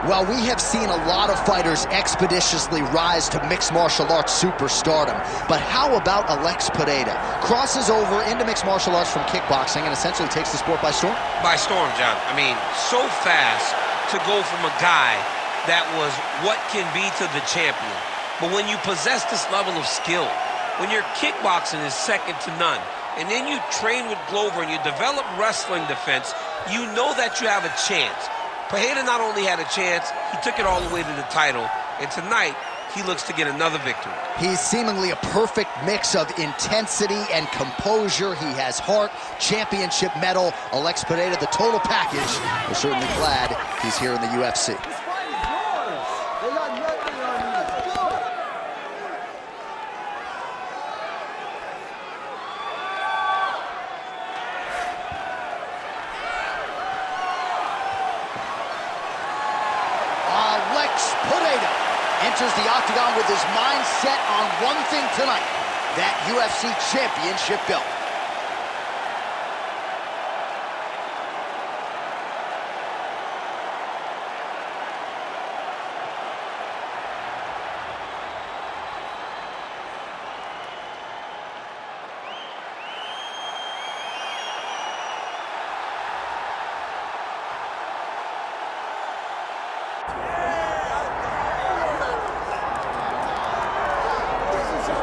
Well, we have seen a lot of fighters expeditiously rise to mixed martial arts superstardom. But how about Alex Pereira? Crosses over into mixed martial arts from kickboxing and essentially takes the sport by storm? By storm, John. I mean, so fast to go from a guy that was what can be to the champion. But when you possess this level of skill, when your kickboxing is second to none, and then you train with Glover and you develop wrestling defense, you know that you have a chance. Pereira not only had a chance, he took it all the way to the title, and tonight, he looks to get another victory. He's seemingly a perfect mix of intensity and composure. He has heart, championship medal. Alex Pereira, the total package. We're certainly glad he's here in the UFC. Pereira enters the octagon with his mind set on one thing tonight, that UFC championship belt.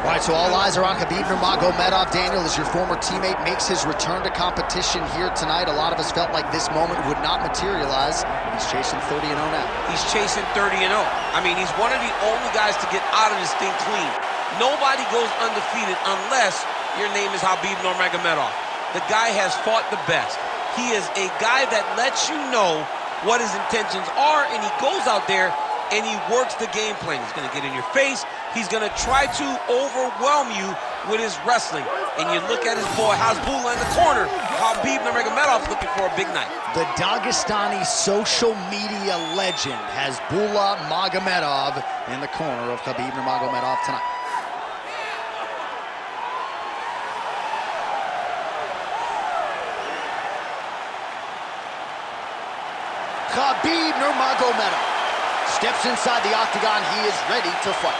All right, so all eyes are on Khabib Nurmagomedov. Daniel, as your former teammate makes his return to competition here tonight, a lot of us felt like this moment would not materialize. He's chasing 30-0 now. He's chasing 30-0. I mean, he's one of the only guys to get out of this thing clean. Nobody goes undefeated unless your name is Khabib Nurmagomedov. The guy has fought the best. He is a guy that lets you know what his intentions are, and he goes out there and he works the game plan. He's going to get in your face. He's going to try to overwhelm you with his wrestling. And you look at his boy, Hasbulla in the corner. Khabib Nurmagomedov looking for a big night. The Dagestani social media legend Hasbulla Magomedov in the corner of Khabib Nurmagomedov tonight. Khabib Nurmagomedov steps inside the octagon. He is ready to fight.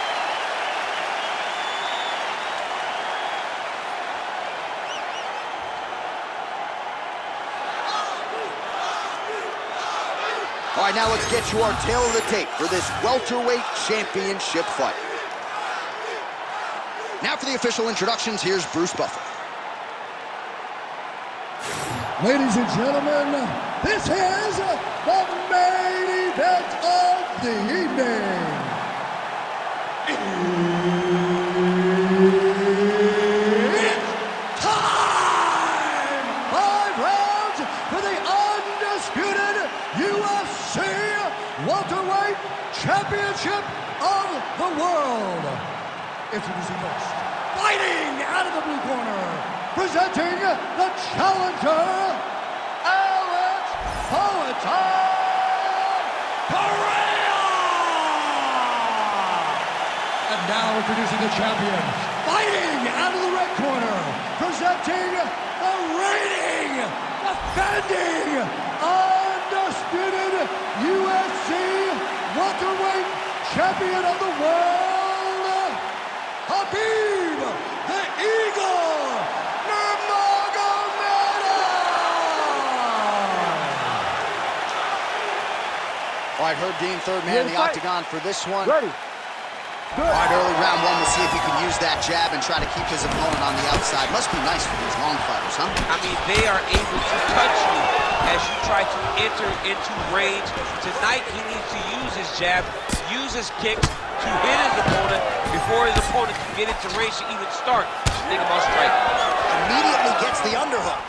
All right, now let's get you our tail of the tape for this welterweight championship fight. Now for the official introductions, here's Bruce Buffer. Ladies and gentlemen, this is the main event of the evening. It's time! 5 rounds for the undisputed UFC welterweight championship of the world. Introducing first, fighting out of the blue corner, presenting the challenger, Alex Pereira! And now introducing the champion, fighting out of the red corner, presenting the reigning, defending, undisputed UFC welterweight champion of the world, Khabib the Eagle Nurmagomedov! All right, Herb Dean, third man in the octagon for this one. Ready. Good. All right, early round one, we'll see if he can use that jab and try to keep his opponent on the outside. Must be nice for these long fighters, huh? I mean, they are able to touch you as you try to enter into range. Tonight, he needs to use his jab, use his kicks to hit his opponent before his opponent can get into range to even start to think about striking. Immediately gets the underhook.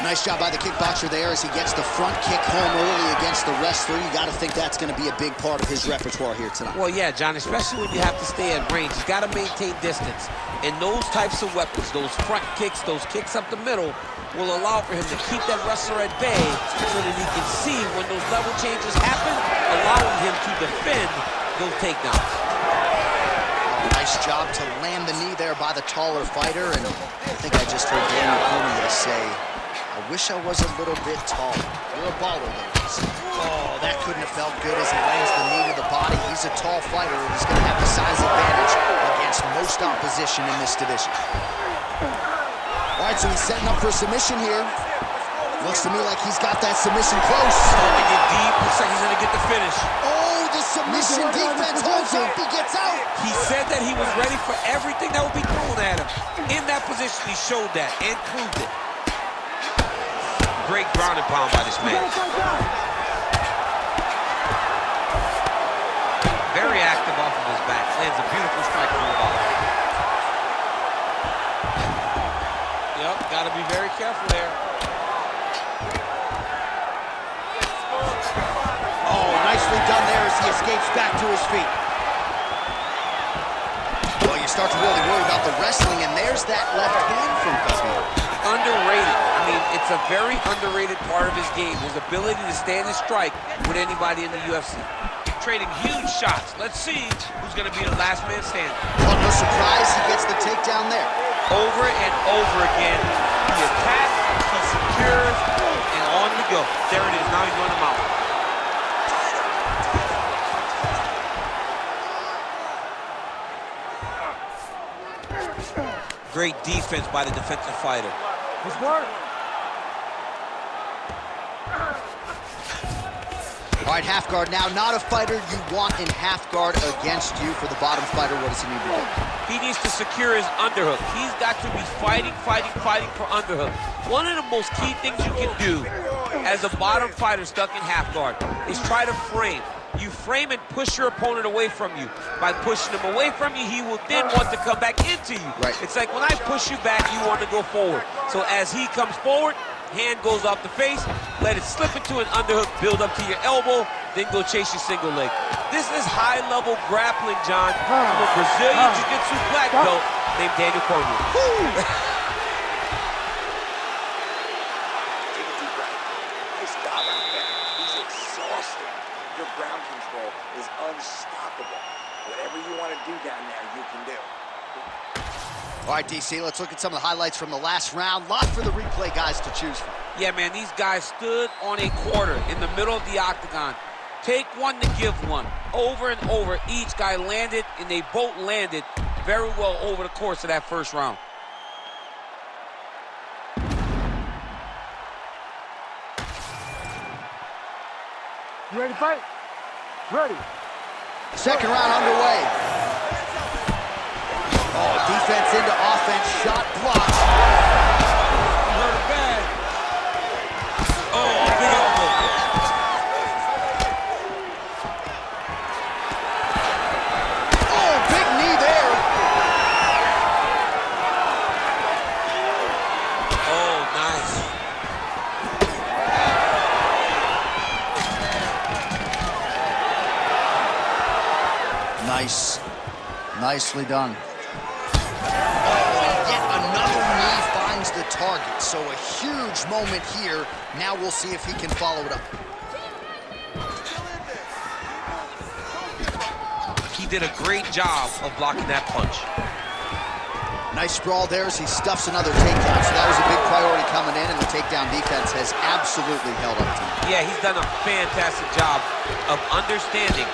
Nice job by the kickboxer there as he gets the front kick home early against the wrestler. You got to think that's going to be a big part of his repertoire here tonight. Well, yeah, John, especially when you have to stay at range. You got to maintain distance. And those types of weapons, those front kicks, those kicks up the middle, will allow for him to keep that wrestler at bay so that he can see when those level changes happen, allowing him to defend those takedowns. Nice job to land the knee there by the taller fighter, and I think I just heard Daniel Cormier say I wish I was a little bit taller. You're a baller, though. Oh, that couldn't have felt good as he lands the knee to the body. He's a tall fighter, and he's going to have the size advantage against most opposition in this division. All right, so he's setting up for a submission here. Looks to me like he's got that submission close. Starting to get deep. Looks like he's going to get the finish. Oh, the submission defense holds up. He gets out. He said that he was ready for everything that would be thrown at him. In that position, he showed that and proved it. Great ground and pound by this man. Very active off of his back. Lands a beautiful strike from the bottom. Yep, got to be very careful there. Oh, nicely done there as he escapes back to his feet. Well, you start to really worry about the wrestling, and there's that left hand from Khabib. Underrated. I mean, it's a very underrated part of his game, his ability to stand and strike with anybody in the UFC. Trading huge shots. Let's see who's going to be the last man standing. Well, no surprise, he gets the takedown there. Over and over again, he attacks, he secures, and on we go. There it is. Now he's going to mount. Great defense by the defensive fighter. Good work. All right, half guard now. Not a fighter you want in half guard against you. For the bottom fighter, what does he need to do? He needs to secure his underhook. He's got to be fighting for underhook. One of the most key things you can do as a bottom fighter stuck in half guard is try to frame. You frame and push your opponent away from you. By pushing him away from you, he will then want to come back into you. Right. It's like when I push you back, you want to go forward. So as he comes forward, hand goes off the face, let it slip into an underhook, build up to your elbow, then go chase your single leg. This is high-level grappling, John, from a Brazilian Jiu-Jitsu black belt named Daniel Cormier. Nice job out there. He's exhausted. Your ground control is unstoppable. Whatever you want to do down there, you can do. All right, DC, let's look at some of the highlights from the last round. Lot for the replay guys to choose from. Yeah, man, these guys stood on a quarter in the middle of the octagon. Take one to give one. Over and over, each guy landed, and they both landed very well over the course of that first round. You ready to fight? Ready. Second round underway. Oh, defense into offense, shot blocked. Hurt bad. Oh, big elbow. Oh, big knee there. Oh, nice. Nice. Nicely done. Yet another knee finds the target, so a huge moment here. Now we'll see if he can follow it up. He did a great job of blocking that punch. Nice sprawl there as he stuffs another takedown, so that was a big priority coming in, and the takedown defense has absolutely held up to him. Yeah, he's done a fantastic job of understanding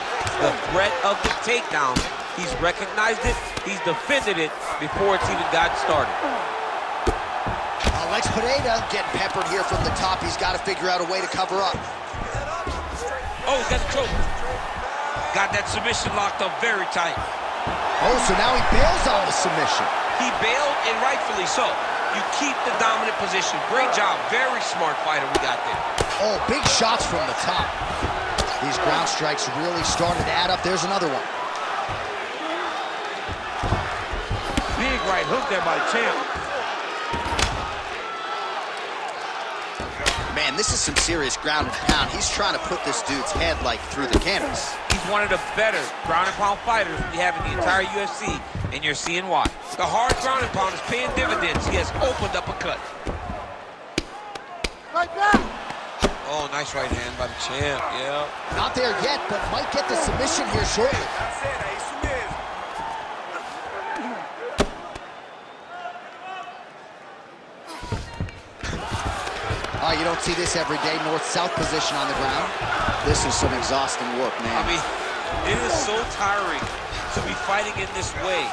the threat of the takedown. He's recognized it, he's defended it before it's even gotten started. Alex Pereira getting peppered here from the top. He's got to figure out a way to cover up. Oh, he's got the choke. Got that submission locked up very tight. Oh, so now he bails on the submission. He bailed, and rightfully so. You keep the dominant position. Great job. Very smart fighter we got there. Oh, big shots from the top. These ground strikes really started to add up. There's another one. Big right hook there by the champ. Man, this is some serious ground and pound. He's trying to put this dude's head like through the canvas. He's one of the better ground and pound fighters we have in the entire UFC, and you're seeing why. The hard ground and pound is paying dividends. He has opened up a cut. Like that. Oh, nice right hand by the champ, yeah. Not there yet, but might get the submission here shortly. Oh, you don't see this every day. North-south position on the ground. This is some exhausting work, man. I mean, it is so tiring to be fighting in this way.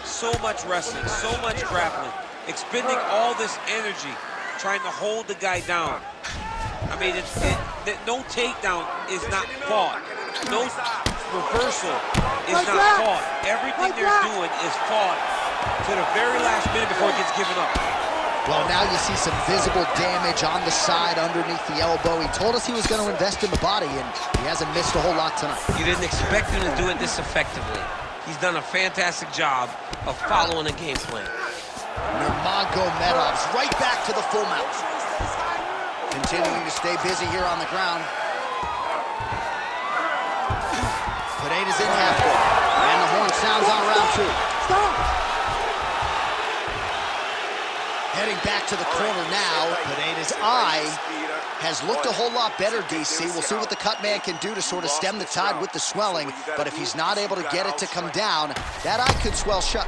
So much wrestling, so much grappling, expending all this energy trying to hold the guy down. I mean, no takedown is not fought. No reversal is not fought. Everything they're doing is fought to the very last minute before it gets given up. Well, now you see some visible damage on the side underneath the elbow. He told us he was going to invest in the body, and he hasn't missed a whole lot tonight. You didn't expect him to do it this effectively. He's done a fantastic job of following a game plan. Nurmagomedov's right back to the full mount. Continuing to stay busy here on the ground. Pereira's in half guard, and the horn sounds on round 2. Stop! Heading back to the corner now. Pereira's eye has looked a whole lot better, DC. We'll see what the cut man can do to sort of stem the tide with the swelling, but if he's not able to get it to come down, that eye could swell shut.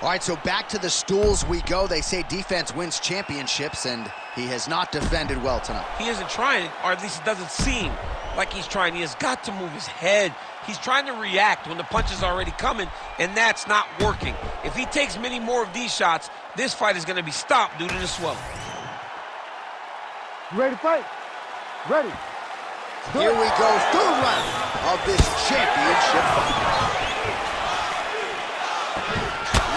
All right, so back to the stools we go. They say defense wins championships, and he has not defended well tonight. He isn't trying, or at least it doesn't seem like he's trying. He has got to move his head. He's trying to react when the punch is already coming, and that's not working. If he takes many more of these shots, this fight is going to be stopped due to the swelling. You ready to fight? Ready. Here we go, third round of this championship fight.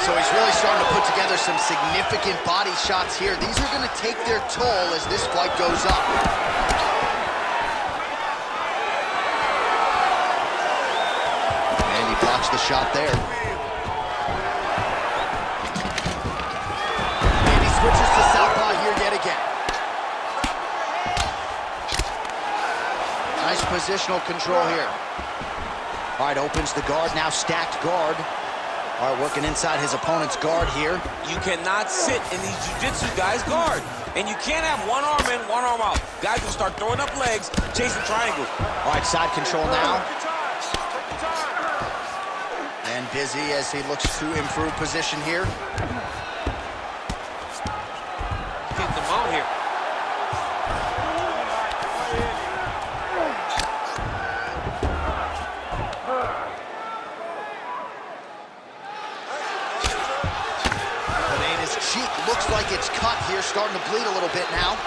So he's really starting to put together some significant body shots here. These are going to take their toll as this fight goes up. And he blocks the shot there. And he switches to southpaw here yet again. Nice positional control here. All right, opens the guard, now stacked guard. All right, working inside his opponent's guard here. You cannot sit in these jiu-jitsu guys' guard. And you can't have one arm in, one arm out. Guys will start throwing up legs, chasing triangles. All right, side control now. And busy as he looks to improve position here. Getting them out here. Cheek looks like it's cut here, starting to bleed a little bit now.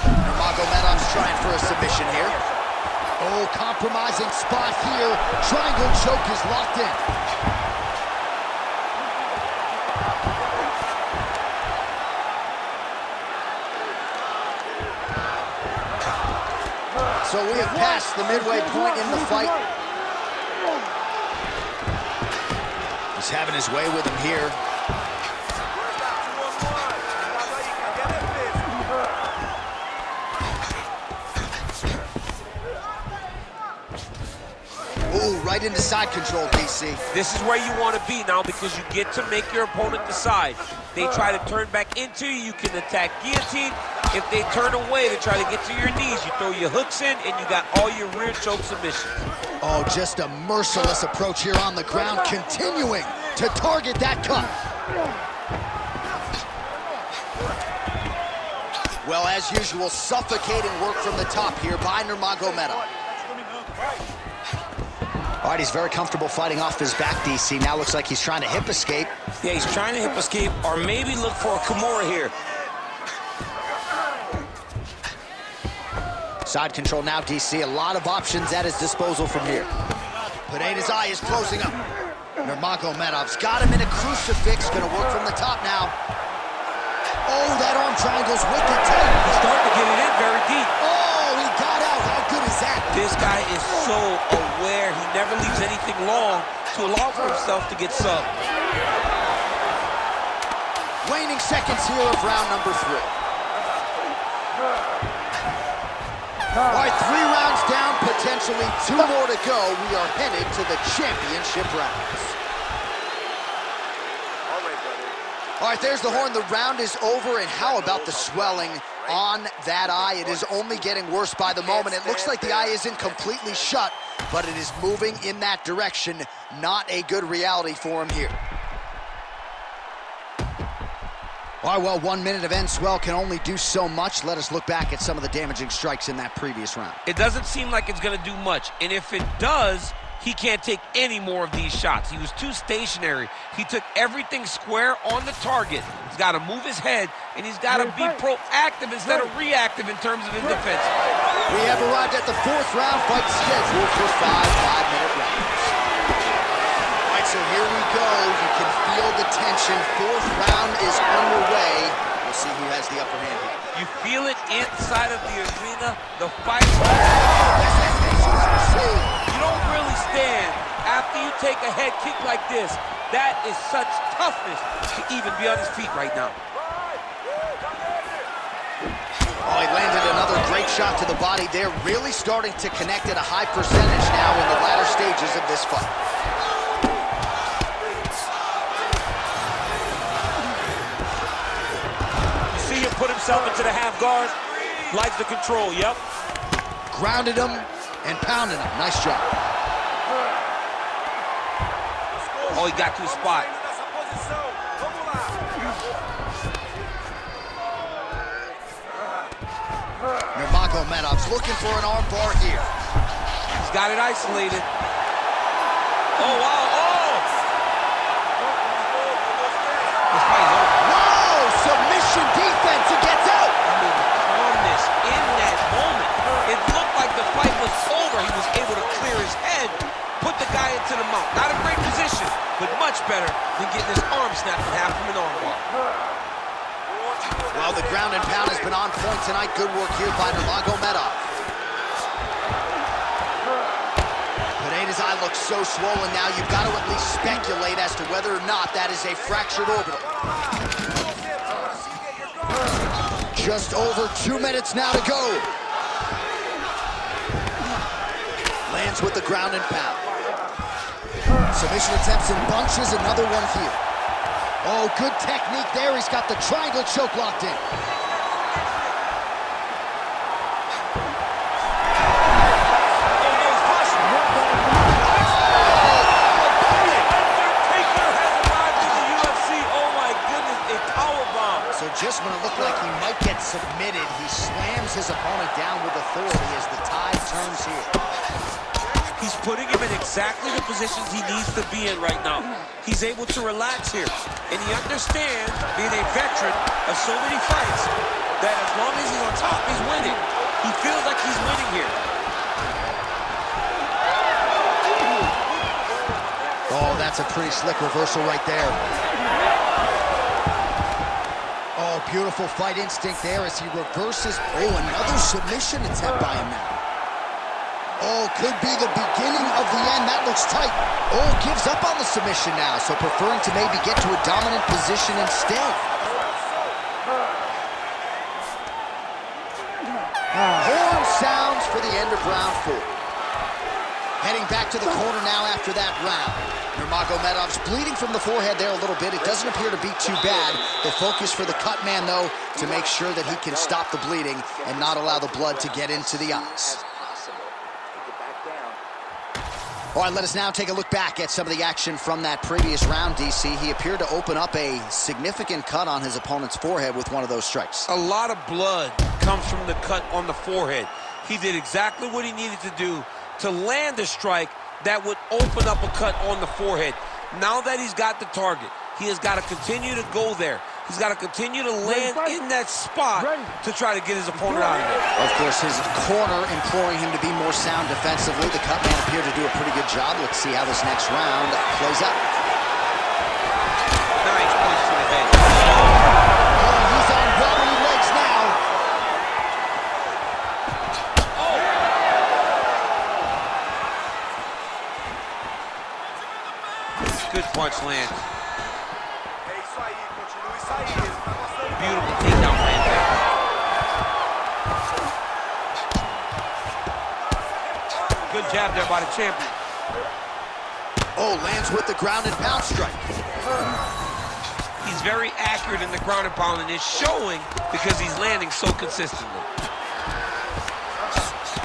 Nurmagomedov's trying for a submission here. Oh, compromising spot here. Triangle choke is locked in. So we have passed the midway point in the fight. He's having his way with him here. Ooh, right into side control, DC. This is where you want to be now because you get to make your opponent decide. They try to turn back into you, you can attack guillotine. If they turn away to try to get to your knees, you throw your hooks in and you got all your rear choke submissions. Oh, just a merciless approach here on the ground, continuing to target that cut. Well, as usual, suffocating work from the top here by Nurmagomedov. All right, he's very comfortable fighting off his back, DC. Now looks like he's trying to hip escape. Yeah, he's trying to hip escape or maybe look for a Kimura here. Side control now, DC. A lot of options at his disposal from here. Pereira's eye is closing up. Nurmagomedov's got him in a crucifix. Gonna work from the top now. Oh, that arm triangle's wicked tight. He's starting to get it in very deep. Oh, he got out. How good is that? This guy is so aware. He never leaves anything long to allow for himself to get subbed. Waning seconds here of round number 3. All right, 3 rounds down, potentially 2 more to go. We are headed to the championship rounds. All right, there's the horn. The round is over, and how about the swelling on that eye? It is only getting worse by the moment. It looks like the eye isn't completely shut, but it is moving in that direction. Not a good reality for him here. All right, well, 1 minute of end swell can only do so much. Let us look back at some of the damaging strikes in that previous round. It doesn't seem like it's going to do much, and if it does, he can't take any more of these shots. He was too stationary. He took everything square on the target. He's got to move his head, and he's got to be proactive instead of reactive in terms of his defense. We have arrived at the 4th round, fight scheduled for 5 5-minute rounds. All right, so here we go. You can feel the tension. 4th round is underway. We'll see who has the upper hand here. You feel it inside of the arena. The fight. You don't really stand after you take a head kick like this. That is such toughness to even be on his feet right now. Oh, he landed another great shot to the body there. Really starting to connect at a high percentage now in the latter stages of this fight. Put himself into the half guard, likes the control, yep. Grounded him and pounded him. Nice job. Oh, he got to his spot. Nurmagomedov's looking for an arm bar here. He's got it isolated. Oh, wow, oh! This fight is over. Submission defense, he gets out. I mean, the calmness in that moment. It looked like the fight was over. He was able to clear his head, put the guy into the mount. Not a great position, but much better than getting his arm snapped in half from an arm bar. Well, the ground and pound has been on point tonight. Good work here by Nurmagomedov. Pereira's eye looks so swollen now, you've got to at least speculate as to whether or not that is a fractured orbital. Just over 2 minutes now to go. Lands with the ground and pound. Submission attempts in bunches, another one here. Oh, good technique there. He's got the triangle choke locked in. Just when it looked like he might get submitted, he slams his opponent down with authority as the tide turns here. He's putting him in exactly the positions he needs to be in right now. He's able to relax here, and he understands, being a veteran of so many fights, that as long as he's on top, he's winning. He feels like he's winning here. Oh, that's a pretty slick reversal right there. Oh, beautiful fight instinct there as he reverses. Oh, another submission attempt by him now. Oh, could be the beginning of the end. That looks tight. Oh, gives up on the submission now, so preferring to maybe get to a dominant position instead. Horn sounds for the end of round 4. Heading back to the corner now after that round. Nurmagomedov's bleeding from the forehead there a little bit. It doesn't appear to be too bad. The focus for the cut man, though, to make sure that he can stop the bleeding and not allow the blood to get into the eyes. All right, let us now take a look back at some of the action from that previous round, DC. He appeared to open up a significant cut on his opponent's forehead with one of those strikes. A lot of blood comes from the cut on the forehead. He did exactly what he needed to do to land a strike that would open up a cut on the forehead. Now that he's got the target, he has got to continue to go there. He's got to continue to land in that spot to try to get his opponent out of it. Of course, his corner imploring him to be more sound defensively. The cut man appeared to do a pretty good job. Let's see how this next round plays out. Nice punch to the head. Oh, he's on wobbly legs now. Good punch lands. Beautiful takedown land there. Good jab there by the champion. Oh, lands with the ground and pound strike. He's very accurate in the ground and pound, and it's showing because he's landing so consistently.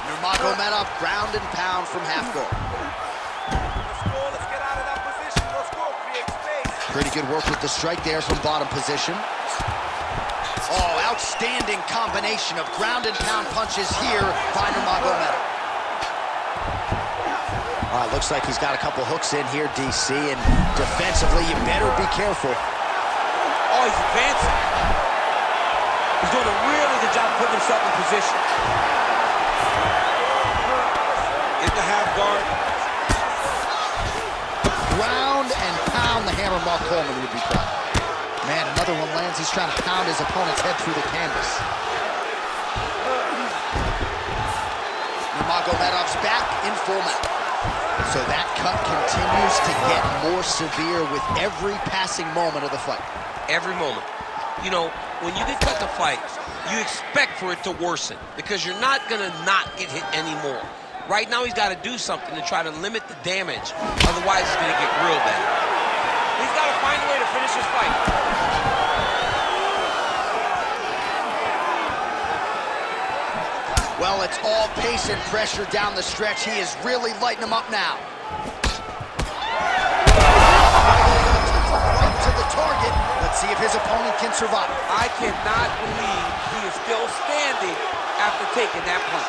Nurmagomedov ground and pound from half guard. Pretty good work with the strike there from bottom position. Outstanding combination of ground and pound punches here by Nurmagomedov. All right, looks like he's got a couple hooks in here, DC, and defensively, you better be careful. Oh, he's advancing. He's doing a really good job putting himself in position. In the half guard. Ground and pound, the hammer Mark Coleman would be proud. Man, another one lands. He's trying to pound his opponent's head through the canvas. Nurmagomedov's back in full mount. So that cut continues to get more severe with every passing moment of the fight. Every moment. You know, when you get cut in a fight, you expect for it to worsen because you're not going to not get hit anymore. Right now, he's got to do something to try to limit the damage. Otherwise, it's going to get real bad. He's got to find a way to finish this fight. Well, it's all pace and pressure down the stretch. He is really lighting him up now. Right to the target. Let's see if his opponent can survive. I cannot believe he is still standing after taking that punch.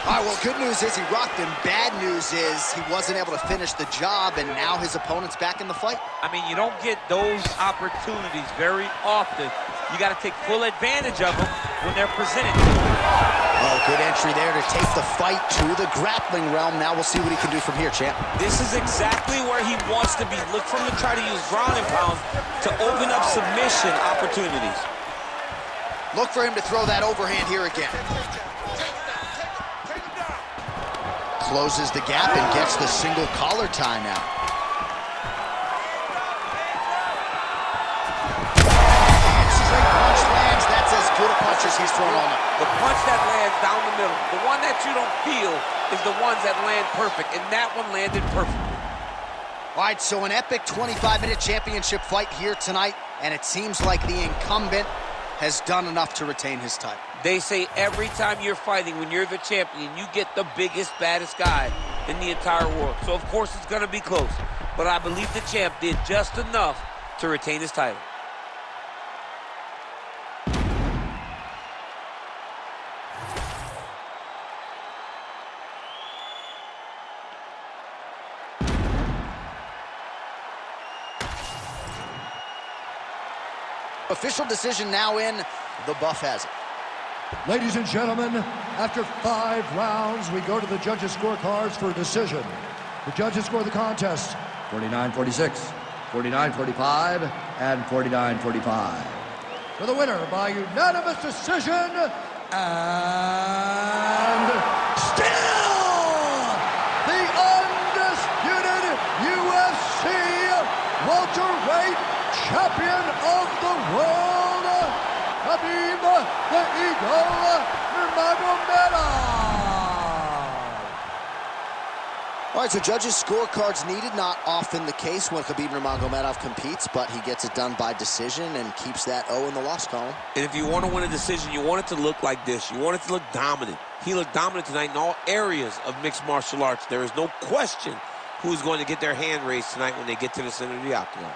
All right, well, good news is he rocked him. Bad news is he wasn't able to finish the job, and now his opponent's back in the fight. I mean, you don't get those opportunities very often. You got to take full advantage of them when they're presented to you. Oh, good entry there to take the fight to the grappling realm. Now we'll see what he can do from here, champ. This is exactly where he wants to be. Look for him to try to use ground and pound to open up submission opportunities. Look for him to throw that overhand here again. Closes the gap and gets the single collar tie now. And straight punch lands. That's as good a punch as he's thrown all night. The punch that lands down the middle, the one that you don't feel is the ones that land perfect, and that one landed perfectly. All right, so an epic 25-minute championship fight here tonight, and it seems like the incumbent has done enough to retain his title. They say every time you're fighting, when you're the champion, you get the biggest, baddest guy in the entire world. So, of course, it's going to be close. But I believe the champ did just enough to retain his title. Official decision now in. The buff has it. Ladies and gentlemen, after 5 rounds, we go to the judges' scorecards for a decision. The judges score the contest 49-46, 49-45, and 49-45. For the winner by unanimous decision, and still the undisputed UFC welterweight champion of the world, Khabib the Eagle Nurmagomedov. All right, so judges' scorecards needed. Not often the case when Khabib Nurmagomedov competes, but he gets it done by decision and keeps that O in the loss column. And if you want to win a decision, you want it to look like this. You want it to look dominant. He looked dominant tonight in all areas of mixed martial arts. There is no question who's going to get their hand raised tonight when they get to the center of the octagon.